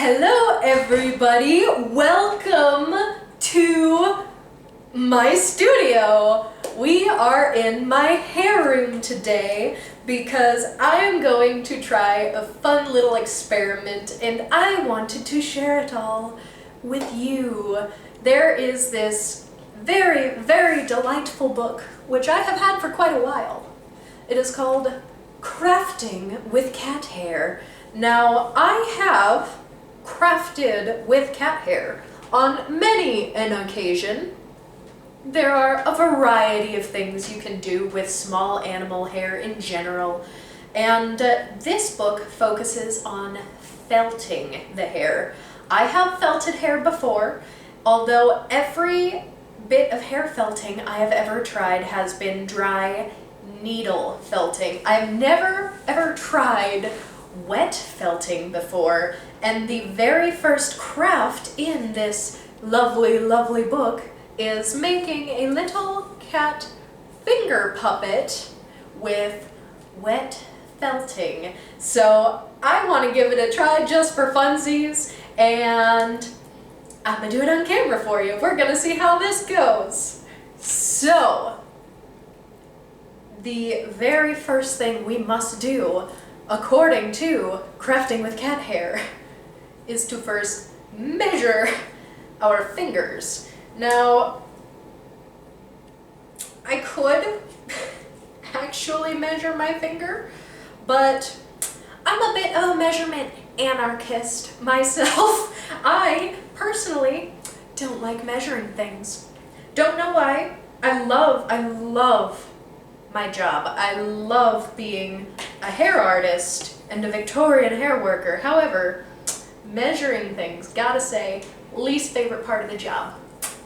Hello everybody, welcome to my studio. We are in my hair room today because I am going to try a fun little experiment and I wanted to share it all with you. There is this very, very delightful book which I have had for quite a while. It is called Crafting with Cat Hair. Now, I have crafted with cat hair on many an occasion. There are a variety of things you can do with small animal hair in general, and this book focuses on felting the hair. I have felted hair before, although every bit of hair felting I have ever tried has been dry needle felting. I've never ever tried wet felting before, and the very first craft in this lovely, lovely book is making a little cat finger puppet with wet felting. So I want to give it a try just for funsies, and I'm gonna do it on camera for you. We're gonna see how this goes. So, the very first thing we must do, according to Crafting with Cat Hair, is to first measure our fingers. Now, I could actually measure my finger, but I'm a bit of a measurement anarchist myself. I personally don't like measuring things. Don't know why. I love my job. I love being a hair artist and a Victorian hair worker. However, measuring things, gotta say, least favorite part of the job.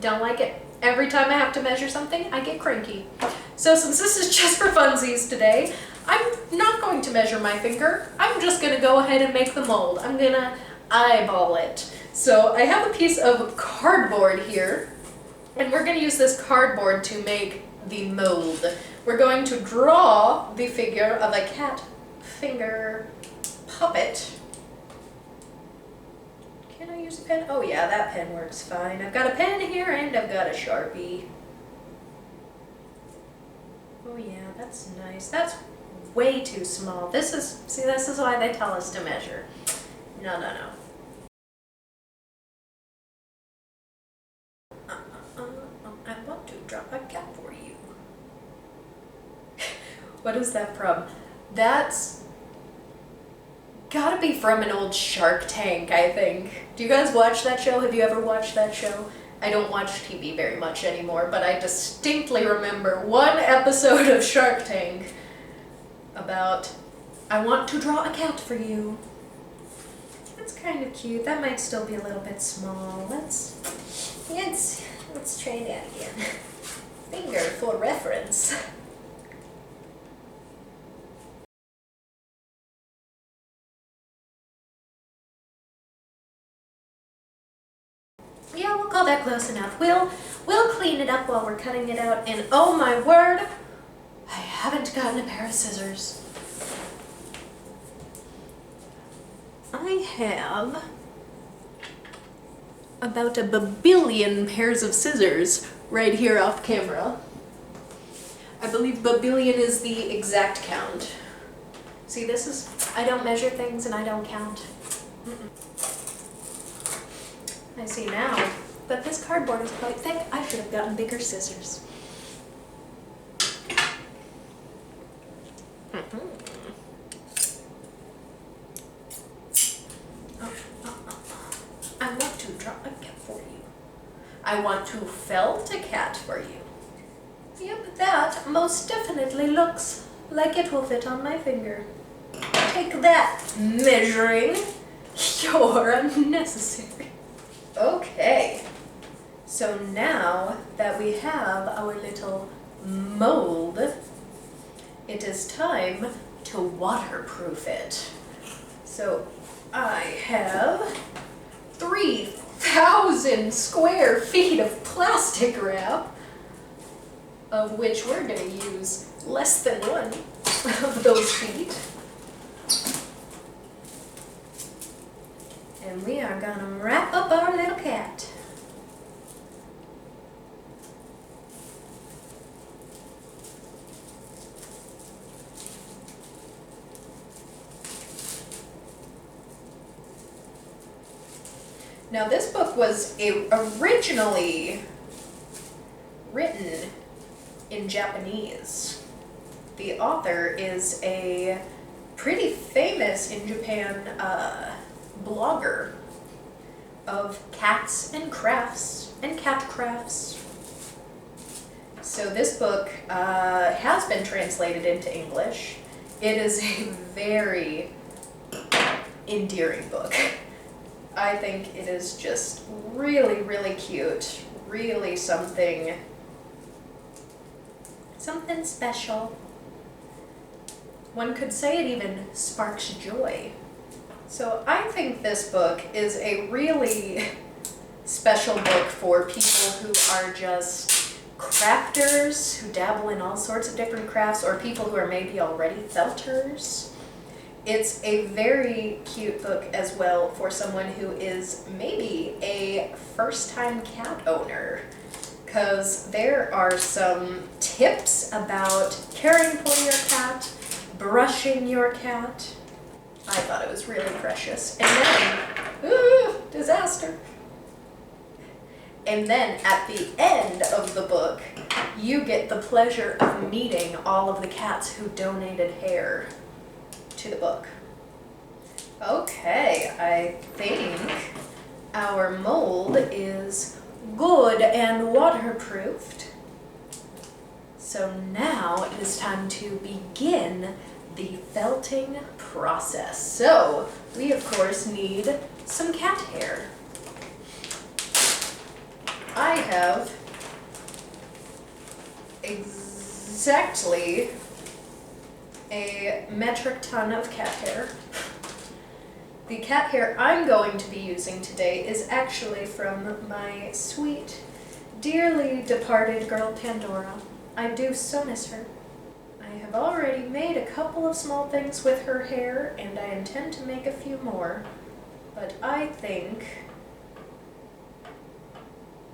Don't like it. Every time I have to measure something, I get cranky. So since this is just for funsies today, I'm not going to measure my finger. I'm just gonna go ahead and make the mold. I'm gonna eyeball it. So I have a piece of cardboard here, and we're gonna use this cardboard to make the mold. We're going to draw the figure of a cat finger puppet. Can I use a pen? Oh yeah, that pen works fine. I've got a pen here and I've got a Sharpie. Oh yeah, that's nice. That's way too small. This is why they tell us to measure. No. I want to draw a cat for you. What is that from? That's gotta be from an old Shark Tank, I think. Do you guys watch that show? Have you ever watched that show? I don't watch TV very much anymore, but I distinctly remember one episode of Shark Tank about, I want to draw a cat for you. That's kind of cute. That might still be a little bit small. Let's try that again. Finger for reference. Yeah, we'll call that close enough. We'll clean it up while we're cutting it out, and oh my word, I haven't gotten a pair of scissors. I have about a babillion pairs of scissors right here off camera. I believe babillion is the exact count. See, I don't measure things and I don't count. I see now, but this cardboard is quite thick. I should have gotten bigger scissors. I want to draw a cat for you. I want to felt a cat for you. Yep, that most definitely looks like it will fit on my finger. Take that, measuring. You're unnecessary. Okay, so now that we have our little mold, it is time to waterproof it. So I have 3,000 square feet of plastic wrap, of which we're going to use less than one of those feet. And we are gonna wrap up our little cat. Now this book was originally written in Japanese. The author is a pretty famous in Japan blogger of cats and crafts and cat crafts. So this book has been translated into English. It is a very endearing book. I think it is just really, really cute, really something special. One could say it even sparks joy. So I think this book is a really special book for people who are just crafters, who dabble in all sorts of different crafts, or people who are maybe already felters. It's a very cute book as well for someone who is maybe a first-time cat owner, because there are some tips about caring for your cat, brushing your cat. I thought it was really precious. And then, disaster. And then at the end of the book, you get the pleasure of meeting all of the cats who donated hair to the book. Okay, I think our mold is good and waterproofed. So now it is time to begin the felting process. So we of course need some cat hair. I have exactly a metric ton of cat hair. The cat hair I'm going to be using today is actually from my sweet, dearly departed girl Pandora. I do so miss her. I have already made a couple of small things with her hair, and I intend to make a few more, but I think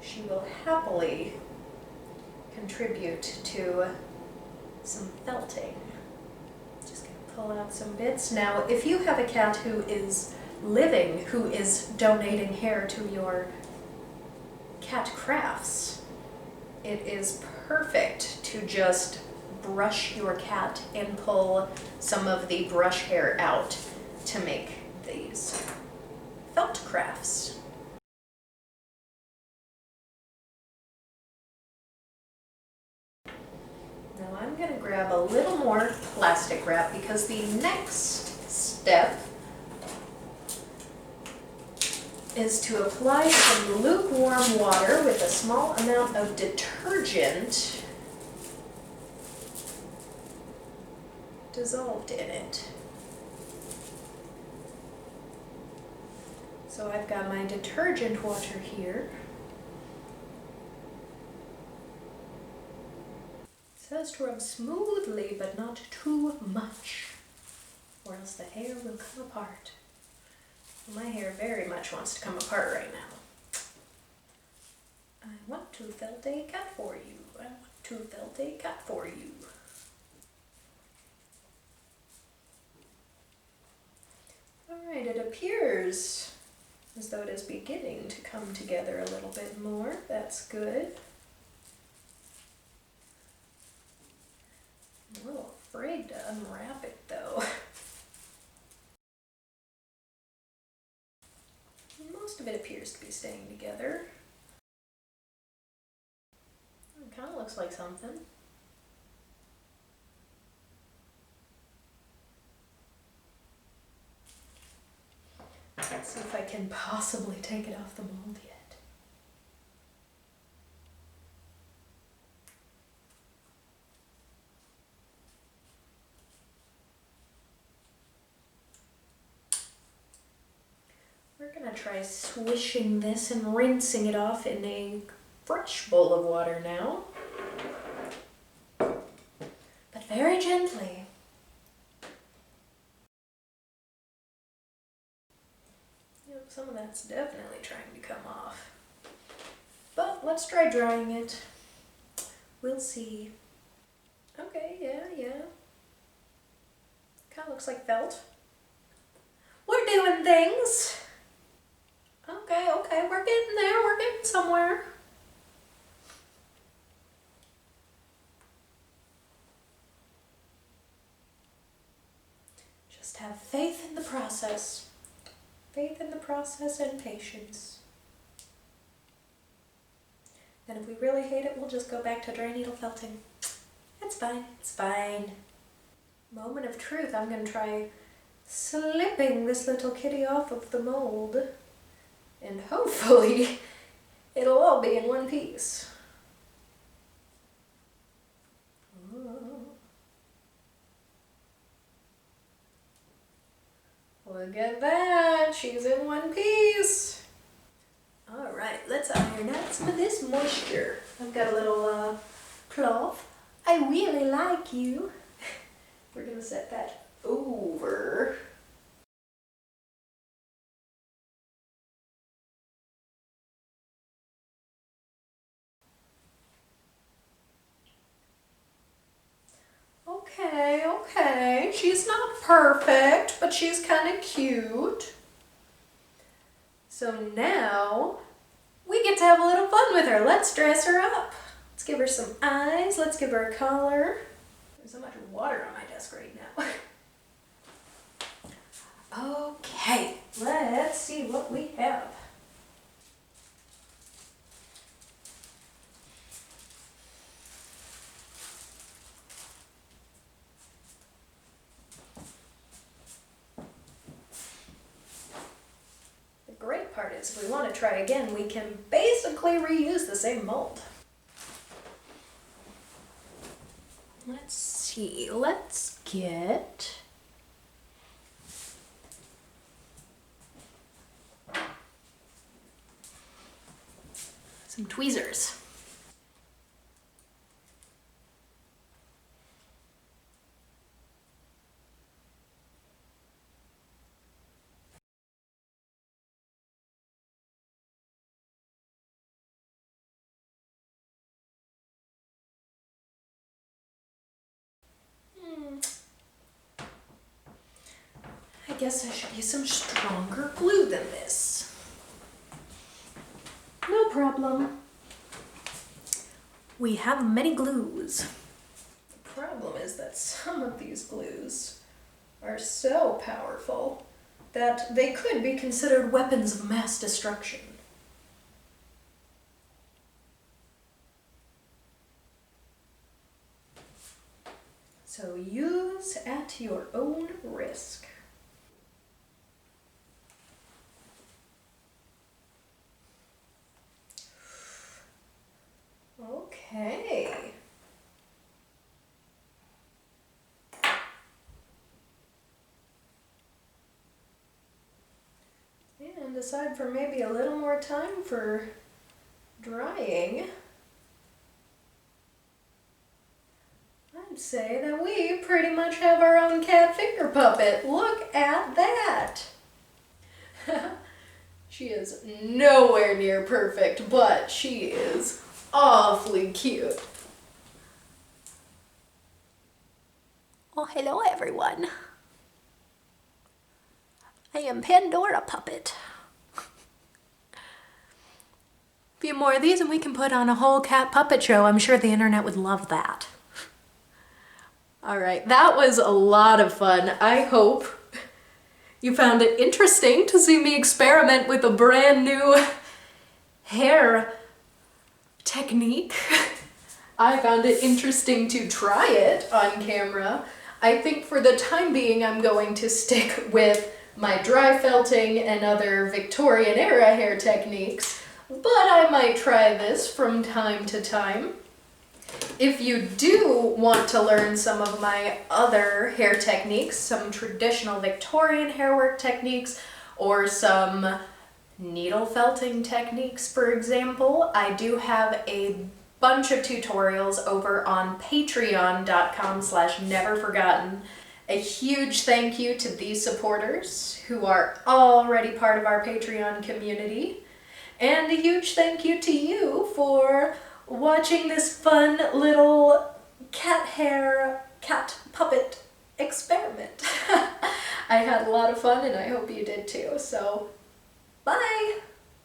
she will happily contribute to some felting. Just gonna pull out some bits. Now, if you have a cat who is living, who is donating hair to your cat crafts, it is perfect to just brush your cat and pull some of the brush hair out to make these felt crafts. Now I'm going to grab a little more plastic wrap because the next step is to apply some lukewarm water with a small amount of detergent dissolved in it. So I've got my detergent water here. It says to rub smoothly, but not too much, or else the hair will come apart. My hair very much wants to come apart right now. I want to felt a cat for you. I want to felt a cat for you. Alright, it appears as though it is beginning to come together a little bit more. That's good. I'm a little afraid to unwrap it though. Most of it appears to be staying together. It kind of looks like something. Let's see if I can possibly take it off the mold yet. We're going to try swishing this and rinsing it off in a fresh bowl of water now. But very gently. some of that's definitely trying to come off. But let's try drying it. We'll see. Okay, yeah. Kind of looks like felt. We're doing things. Okay, we're getting there. We're getting somewhere. Just have faith in the process. Faith in the process and patience. And if we really hate it, we'll just go back to dry needle felting. It's fine, it's fine. Moment of truth, I'm gonna try slipping this little kitty off of the mold. And hopefully, it'll all be in one piece. Look at that, she's in one piece. All right, let's iron out some of this moisture. I've got a little cloth. I really like you. We're gonna set that over. Okay. She's not perfect, but she's kind of cute. So now we get to have a little fun with her. Let's dress her up. Let's give her some eyes. Let's give her a collar. There's so much water on my desk right now. Okay, let's see what we have. The great part is if we want to try again, we can basically reuse the same mold. Let's see, let's get some tweezers. I guess I should use some stronger glue than this. No problem. We have many glues. The problem is that some of these glues are so powerful that they could be considered weapons of mass destruction. So use at your own risk. Okay. And aside from maybe a little more time for drying, I'd say that we pretty much have our own cat finger puppet. Look at that! She is nowhere near perfect, but she is awfully cute. Oh, hello everyone. I am Pandora Puppet. A few more of these and we can put on a whole cat puppet show. I'm sure the internet would love that. All right, that was a lot of fun. I hope you found it interesting to see me experiment with a brand new hair technique. I found it interesting to try it on camera. I think for the time being I'm going to stick with my dry felting and other Victorian era hair techniques, but I might try this from time to time. If you do want to learn some of my other hair techniques, some traditional Victorian hair work techniques, or some needle felting techniques, for example, I do have a bunch of tutorials over on patreon.com/neverforgotten. A huge thank you to these supporters who are already part of our Patreon community. And a huge thank you to you for watching this fun little cat puppet experiment. I had a lot of fun and I hope you did too. So, bye!